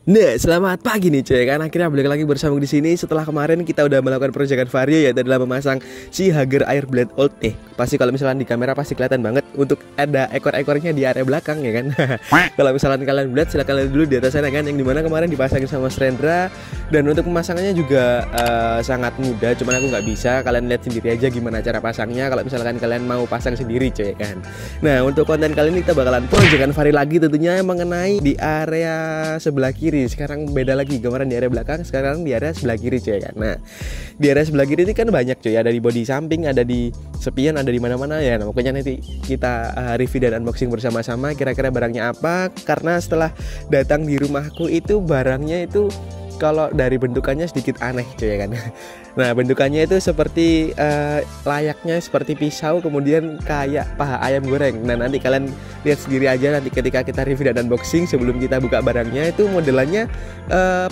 Nah, selamat pagi nih cuy, kan akhirnya balik lagi bersama di sini setelah kemarin kita udah melakukan proyekan vario, yaitu adalah memasang si Hager Airblade Old. Pasti kalau misalnya di kamera pasti kelihatan banget untuk ada ekor-ekornya di area belakang ya kan. Kalau misalnya kalian lihat silahkan lihat dulu di atas sana kan, yang dimana kemarin dipasangin sama Srendra. Dan untuk pemasangannya juga sangat mudah, cuman aku nggak bisa, kalian lihat sendiri aja gimana cara pasangnya kalau misalkan kalian mau pasang sendiri cuy kan. Nah, untuk konten kali ini kita bakalan proyekan vario lagi tentunya mengenai di area sebelah kiri. Sekarang beda lagi, kemarin di area belakang, sekarang di area sebelah kiri cuy kan. Nah, di area sebelah kiri ini kan banyak cuy, ada di bodi samping, ada di spion, ada di mana-mana ya. Nah, pokoknya nanti kita review dan unboxing bersama-sama kira-kira barangnya apa, karena setelah datang di rumahku itu barangnya itu kalau dari bentukannya sedikit aneh cuy ya kan. Nah, bentukannya itu seperti layaknya seperti pisau, kemudian kayak paha ayam goreng. Nah, nanti kalian lihat sendiri aja nanti ketika kita review dan unboxing. Sebelum kita buka barangnya itu modelannya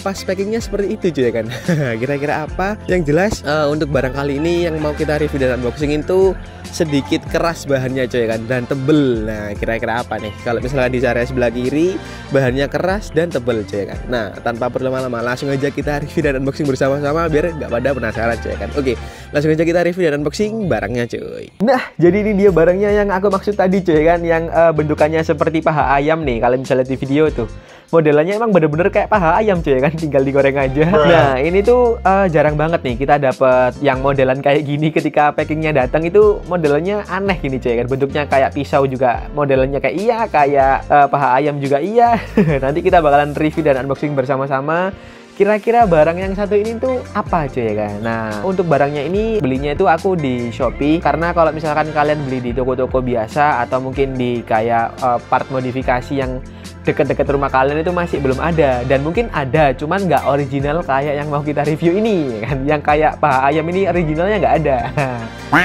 pas packingnya seperti itu cuy ya kan. Kira-kira apa? Yang jelas untuk barang kali ini yang mau kita review dan unboxing itu sedikit keras bahannya cuy kan, dan tebel. Nah, kira-kira apa nih? Kalau misalnya di area sebelah kiri bahannya keras dan tebel cuy kan. Nah, tanpa berlama-lama langsung aja kita review dan unboxing bersama-sama biar nggak pada penasaran cuy kan. Oke, langsung aja kita review dan unboxing barangnya cuy. Nah, jadi ini dia barangnya yang aku maksud tadi cuy kan, yang bentukannya seperti paha ayam nih. Kalian bisa lihat di video tuh, modelannya emang bener-bener kayak paha ayam cuy kan, tinggal digoreng aja. Nah, ini tuh jarang banget nih kita dapet yang modelan kayak gini. Ketika packingnya datang itu modelannya aneh gini cuy kan, bentuknya kayak pisau juga, modelannya kayak iya, kayak paha ayam juga iya. Nanti kita bakalan review dan unboxing bersama-sama. Kira-kira barang yang satu ini tuh apa cuy ya kan. Nah, untuk barangnya ini belinya itu aku di Shopee, karena kalau misalkan kalian beli di toko-toko biasa atau mungkin di kayak part modifikasi yang deket-deket rumah kalian itu masih belum ada, dan mungkin ada cuman nggak original kayak yang mau kita review ini kan. Yang kayak paha ayam ini originalnya nggak ada.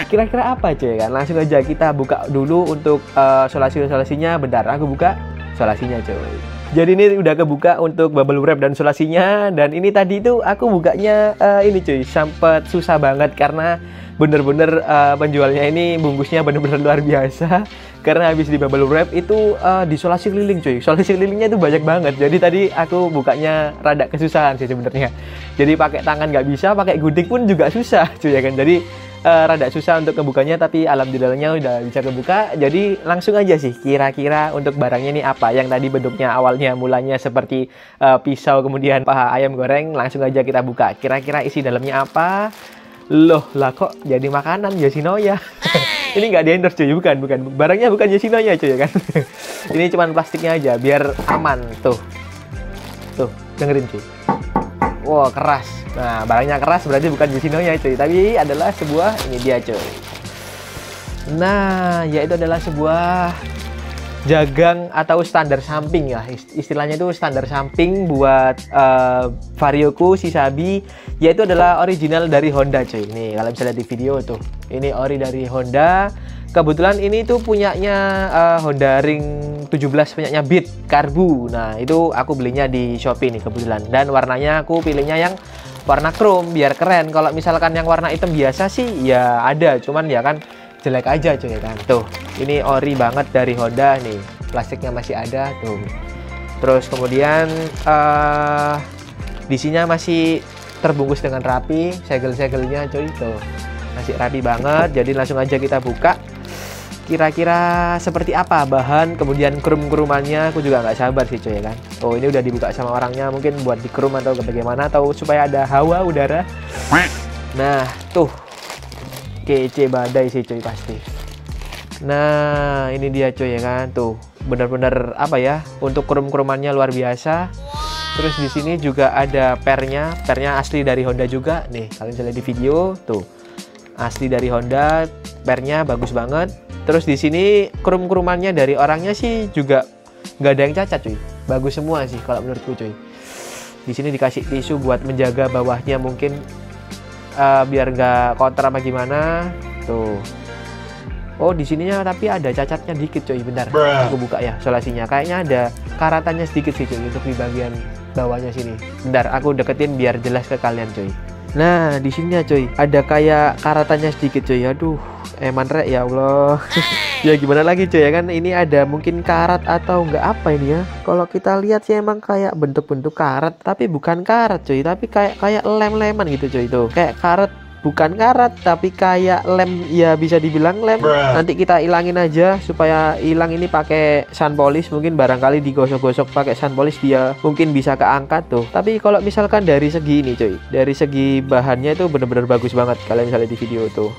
Kira-kira apa cuy kan, langsung aja kita buka dulu untuk solasi-solasinya. Bentar, aku buka solasinya cuy. Jadi ini udah kebuka untuk bubble wrap dan solasinya. Dan ini tadi tuh aku bukanya ini cuy, sempet susah banget karena bener-bener penjualnya ini bungkusnya bener-bener luar biasa. Karena habis di bubble wrap itu disolasi keliling cuy. Solasi kelilingnya itu banyak banget. Jadi tadi aku bukanya rada kesusahan sih sebenarnya. Jadi pakai tangan nggak bisa, pakai gudik pun juga susah cuy ya kan. Jadi rada susah untuk kebukanya, tapi alhamdulillahnya udah bisa kebuka. Jadi langsung aja sih, kira-kira untuk barangnya ini apa. Yang tadi bentuknya awalnya mulanya seperti pisau kemudian paha ayam goreng, langsung aja kita buka. Kira-kira isi dalamnya apa? Loh lah kok jadi makanan Yoshinoya. Ini nggak di endorse cuy, bukan barangnya bukan Yoshinoya cuy ya kan. Ini cuman plastiknya aja biar aman. Tuh dengerin cuy. Wow, keras. Nah, barangnya keras berarti bukan Yoshinoya cuy, tapi adalah sebuah, ini dia cuy. Nah, yaitu adalah sebuah jagang atau standar samping ya, istilahnya itu standar samping buat varioku Shisabi, yaitu adalah original dari Honda cuy. Nih, kalian bisa lihat di video tuh, ini ori dari Honda. Kebetulan ini tuh punyanya Honda Ring 17, punyanya Beat Karbu. Nah, itu aku belinya di Shopee nih kebetulan. Dan warnanya aku pilihnya yang warna chrome biar keren. Kalau misalkan yang warna hitam biasa sih ya ada, cuman ya kan jelek aja cuy kan. Tuh, ini ori banget dari Honda nih. Plastiknya masih ada tuh. Terus kemudian disinya masih terbungkus dengan rapi, segel-segelnya cuy tuh. Masih rapi banget. Jadi langsung aja kita buka. Kira-kira seperti apa bahan, kemudian krum-krumannya, aku juga nggak sabar sih cuy ya kan. Oh, ini udah dibuka sama orangnya, mungkin buat di krum atau bagaimana, atau supaya ada hawa udara. Nah, tuh kece badai sih cuy pasti. Nah, ini dia cuy ya kan, tuh bener-bener apa ya, untuk krum-krumannya luar biasa. Terus di sini juga ada pernya asli dari Honda juga nih, kalian bisa lihat di video tuh, asli dari Honda, pernya bagus banget. Terus di sini krum-krumannya dari orangnya sih juga nggak ada yang cacat cuy, bagus semua sih kalau menurutku cuy. Di sini dikasih tisu buat menjaga bawahnya mungkin biar nggak kotor apa gimana tuh. Oh, di sininya tapi ada cacatnya dikit cuy, bentar aku buka ya solasinya. Kayaknya ada karatannya sedikit sih cuy untuk di bagian bawahnya sini. Bentar aku deketin biar jelas ke kalian cuy. Nah, di sini ya cuy, ada kayak karatannya sedikit cuy. Aduh, eman rek ya Allah. Ya gimana lagi cuy ya kan, ini ada mungkin karat atau enggak apa ini ya. Kalau kita lihat sih emang kayak bentuk-bentuk karat, tapi bukan karat cuy, tapi kayak lem-leman gitu cuy. Itu kayak karat, bukan karat tapi kayak lem, ya bisa dibilang lem. Nanti kita ilangin aja supaya hilang ini pakai sun polish, mungkin barangkali digosok-gosok pakai sun polish dia mungkin bisa keangkat tuh. Tapi kalau misalkan dari segi ini cuy, dari segi bahannya itu bener-bener bagus banget. Kalian misalnya di video tuh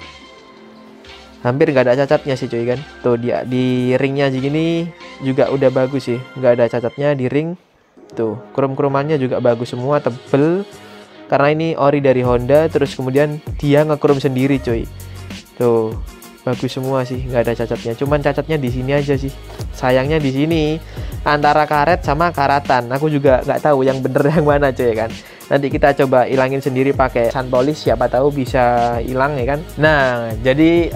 hampir nggak ada cacatnya sih cuy kan. Tuh dia di ringnya gini juga udah bagus sih, nggak ada cacatnya di ring. Tuh krum-krumannya juga bagus semua, tebel karena ini ori dari Honda. Terus kemudian dia ngekrum sendiri cuy. Tuh bagus semua sih, nggak ada cacatnya. Cuman cacatnya di sini aja sih, sayangnya di sini antara karet sama karatan. Aku juga nggak tahu yang bener yang mana cuy kan. Nanti kita coba ilangin sendiri pakai sun polish, siapa tahu bisa hilang ya kan. Nah jadi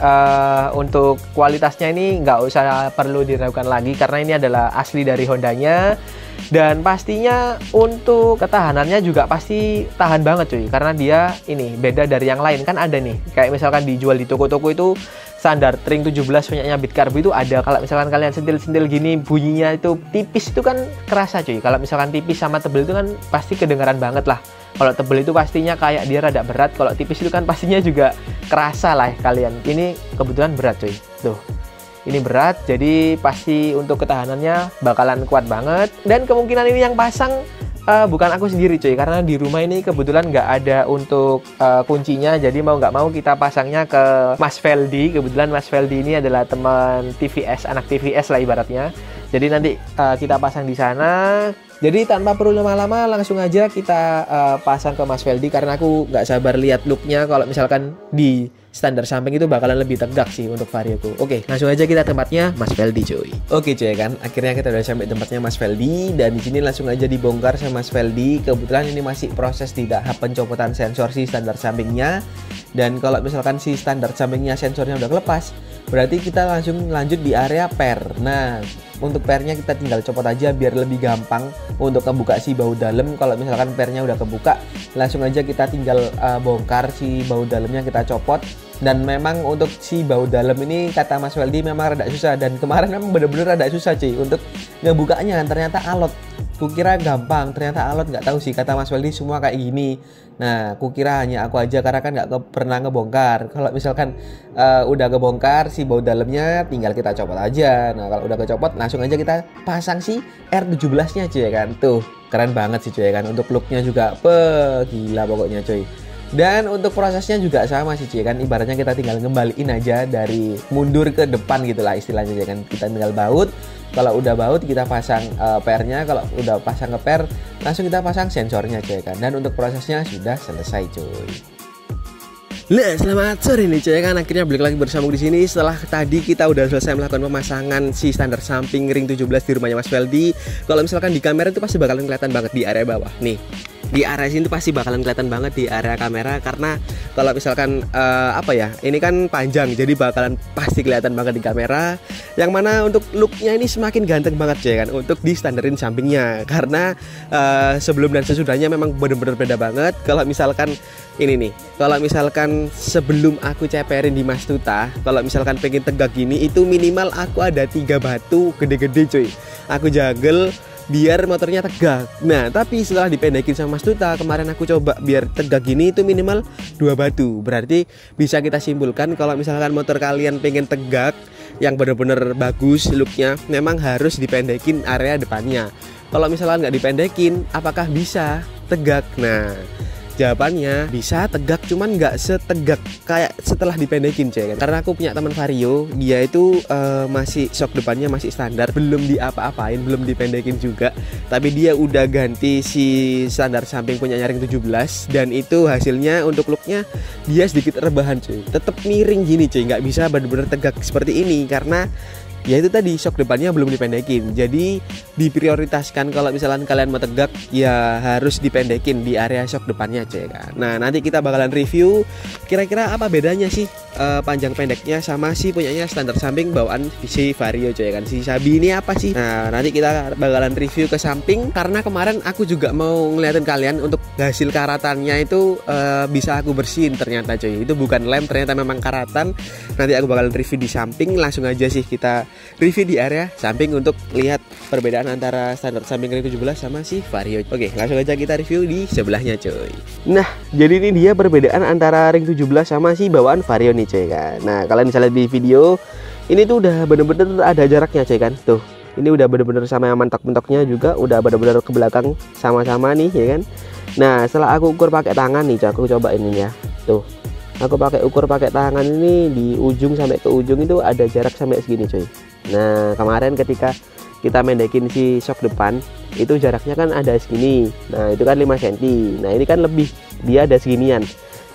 untuk kualitasnya ini nggak usah perlu diragukan lagi karena ini adalah asli dari Hondanya. Dan pastinya untuk ketahanannya juga pasti tahan banget cuy, karena dia ini beda dari yang lain. Kan ada nih kayak misalkan dijual di toko-toko itu standar ring 17 punyanya Bitcarbo itu ada. Kalau misalkan kalian sentil-sentil gini bunyinya itu tipis, itu kan kerasa cuy. Kalau misalkan tipis sama tebel itu kan pasti kedengaran banget lah. Kalau tebel itu pastinya kayak dia rada berat, kalau tipis itu kan pastinya juga kerasa lah kalian. Ini kebetulan berat cuy. Tuh ini berat, jadi pasti untuk ketahanannya bakalan kuat banget. Dan kemungkinan ini yang pasang bukan aku sendiri cuy, karena di rumah ini kebetulan nggak ada untuk kuncinya. Jadi mau nggak mau kita pasangnya ke Mas Feldi. Kebetulan Mas Feldi ini adalah teman TVS, anak TVS lah ibaratnya. Jadi nanti kita pasang di sana. Jadi tanpa perlu lama-lama langsung aja kita pasang ke Mas Feldi, karena aku nggak sabar lihat looknya kalau misalkan di standar samping itu bakalan lebih tegak sih untuk Varioku. Oke, langsung aja kita tempatnya Mas Feldi cuy. Oke cuy kan, akhirnya kita udah sampai tempatnya Mas Feldi dan di sini langsung aja dibongkar sama Mas Feldi. Kebetulan ini masih proses di tahap pencopotan sensor si standar sampingnya. Dan kalau misalkan si standar sampingnya sensornya udah kelepas, berarti kita langsung lanjut di area per. Nah, untuk pernya kita tinggal copot aja biar lebih gampang untuk membuka si baut dalam. Kalau misalkan pernya udah kebuka, langsung aja kita tinggal bongkar si baut dalamnya, kita copot. Dan memang untuk si baut dalam ini kata Mas Weldi memang rada susah, dan kemarin memang bener-bener rada susah cuy untuk ngebukanya. Ternyata alot, kukira gampang, ternyata alot. Nggak tahu sih kata Mas Weldi semua kayak gini. Nah kukira hanya aku aja karena kan nggak pernah ngebongkar. Kalau misalkan udah ngebongkar si baut dalamnya tinggal kita copot aja. Nah kalau udah kecopot langsung aja kita pasang si R17 nya cuy kan. Tuh keren banget sih cuy kan, untuk looknya juga gila pokoknya cuy. Dan untuk prosesnya juga sama sih cuy kan, ibaratnya kita tinggal ngembaliin aja dari mundur ke depan gitulah istilahnya ya kan. Kita tinggal baut, kalau udah baut kita pasang pernya, kalau udah pasang ke per langsung kita pasang sensornya cuy kan. Dan untuk prosesnya sudah selesai cuy. Nah, selamat sore nih cuy kan, akhirnya balik lagi bersama di sini setelah tadi kita udah selesai melakukan pemasangan si standar samping ring 17 di rumahnya Mas Feldi. Kalau misalkan di kamera itu pasti bakalan kelihatan banget di area bawah nih. Di area sini tuh pasti bakalan kelihatan banget di area kamera, karena kalau misalkan apa ya, ini kan panjang jadi bakalan pasti kelihatan banget di kamera. Yang mana untuk looknya ini semakin ganteng banget cuy kan untuk di standarin sampingnya, karena sebelum dan sesudahnya memang bener-bener beda banget. Kalau misalkan ini nih, kalau misalkan sebelum aku ceperin di Mas Tuta, kalau misalkan pengen tegak gini itu minimal aku ada 3 batu gede-gede cuy, aku jagel biar motornya tegak. Nah tapi setelah dipendekin sama Mas Tuta kemarin aku coba biar tegak gini itu minimal 2 batu. Berarti bisa kita simpulkan kalau misalkan motor kalian pengen tegak yang bener-bener bagus looknya, memang harus dipendekin area depannya. Kalau misalkan nggak dipendekin, apakah bisa tegak? Nah jawabannya bisa tegak, cuman nggak setegak kayak setelah dipendekin cuy kan. Karena aku punya teman Vario, dia itu masih shock depannya masih standar, belum diapa-apain, belum dipendekin juga, tapi dia udah ganti si standar samping punya ring 17 dan itu hasilnya untuk looknya dia sedikit rebahan cuy, tetap miring gini cuy, nggak bisa bener-bener tegak seperti ini karena ya itu tadi shock depannya belum dipendekin. Jadi diprioritaskan kalau misalnya kalian mau tegak ya harus dipendekin di area shock depannya cuy kan. Nah nanti kita bakalan review kira-kira apa bedanya sih panjang pendeknya sama si punyanya standar samping bawaan si Vario coy kan. Si Sabi ini apa sih? Nah, nanti kita bakalan review ke samping karena kemarin aku juga mau ngeliatin kalian untuk hasil karatannya itu bisa aku bersihin ternyata coy. Itu bukan lem, ternyata memang karatan. Nanti aku bakalan review di samping, langsung aja sih kita review di area samping untuk lihat perbedaan antara standar samping ring 17 sama si Vario. Oke, langsung aja kita review di sebelahnya coy. Nah, jadi ini dia perbedaan antara ring 17 sama si bawaan Vario nih coy kan. Nah, kalian bisa lihat di video ini tuh udah bener-bener ada jaraknya coy kan. Tuh, ini udah bener-bener sama yang mentok-mentoknya juga udah bener-bener ke belakang sama-sama nih ya kan. Nah, setelah aku ukur pakai tangan nih coy, aku coba ini ya. Tuh, aku ukur pakai tangan ini di ujung sampai ke ujung itu ada jarak sampai segini coy. Nah, kemarin ketika kita mendekin si shock depan itu jaraknya kan ada segini. Nah, itu kan 5 cm. Nah, ini kan lebih, dia ada seginian.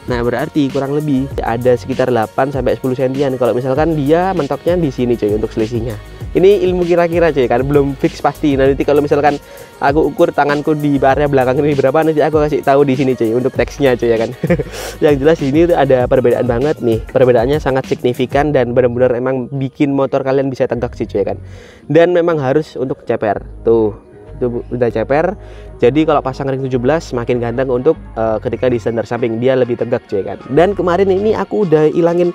Nah, berarti kurang lebih ada sekitar 8 sampai 10 cm. Kalau misalkan dia mentoknya di sini coy untuk selisihnya. Ini ilmu kira-kira coy kan, belum fix pasti. Nanti kalau misalkan aku ukur tanganku di area belakang ini berapa, nanti aku kasih tahu di sini coy untuk teksnya coy ya kan. Yang jelas ini ada perbedaan banget nih. Perbedaannya sangat signifikan dan benar-benar emang bikin motor kalian bisa tegak sih coy ya kan. Dan memang harus untuk ceper. Tuh, itu udah ceper. Jadi kalau pasang ring 17 makin ganteng untuk ketika di standar samping dia lebih tegak coy kan. Dan kemarin ini aku udah ilangin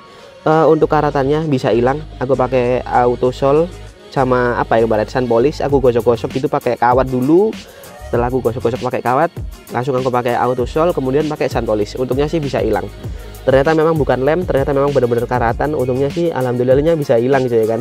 untuk karatannya, bisa hilang. Aku pakai auto sol sama apa ya kemarin sun polish, aku gosok-gosok itu pakai kawat dulu. Setelah aku gosok-gosok pakai kawat, langsung aku pakai auto sol, kemudian pakai sun polish. Untungnya sih bisa hilang. Ternyata memang bukan lem, ternyata memang benar-benar karatan. Untungnya sih alhamdulillahnya bisa hilang coy kan.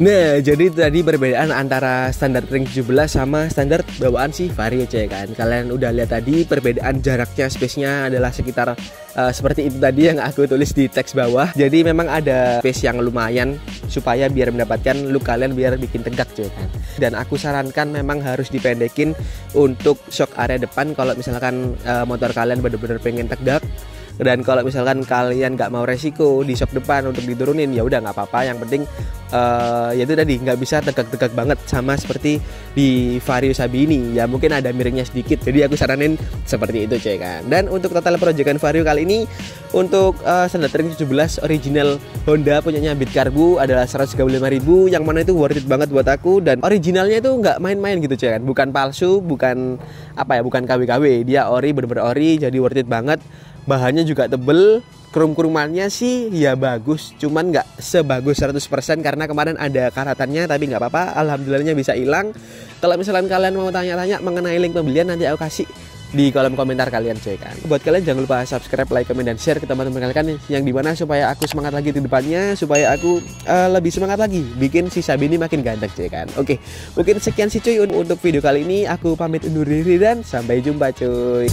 Nah, jadi tadi perbedaan antara standar ring 17 sama standar bawaan si Vario coy kan. Kalian udah lihat tadi perbedaan jaraknya, space-nya adalah sekitar seperti itu tadi yang aku tulis di teks bawah. Jadi memang ada space yang lumayan supaya biar mendapatkan look kalian biar bikin tegak coy kan. Dan aku sarankan memang harus dipendekin untuk shock area depan kalau misalkan motor kalian benar-benar pengen tegak. Dan kalau misalkan kalian nggak mau resiko di shock depan untuk diturunin, ya udah nggak apa-apa. Yang penting ya itu tadi nggak bisa tegak-tegak banget sama seperti di Vario Sabi ini. Ya mungkin ada miringnya sedikit. Jadi aku saranin seperti itu coy kan. Dan untuk total proyekan Vario kali ini untuk standar ring 17 original Honda punyanya Beat Carbu adalah 135.000, yang mana itu worth it banget buat aku. Dan originalnya itu nggak main-main gitu coy kan. Bukan palsu, bukan apa ya, bukan KW-KW. Dia ori, bener-bener ori, jadi worth it banget. Bahannya juga tebel, krum-krumannya sih ya bagus, cuman nggak sebagus 100% karena kemarin ada karatannya, tapi nggak apa-apa, alhamdulillahnya bisa hilang. Kalau misalkan kalian mau tanya-tanya mengenai link pembelian, nanti aku kasih di kolom komentar kalian coy kan. Buat kalian jangan lupa subscribe, like, comment, dan share ke teman-teman kalian yang dimana supaya aku semangat lagi di depannya, supaya aku lebih semangat lagi bikin si Sabi ini makin ganteng coy kan. Oke, mungkin sekian sih cuy untuk video kali ini. Aku pamit undur diri dan sampai jumpa cuy.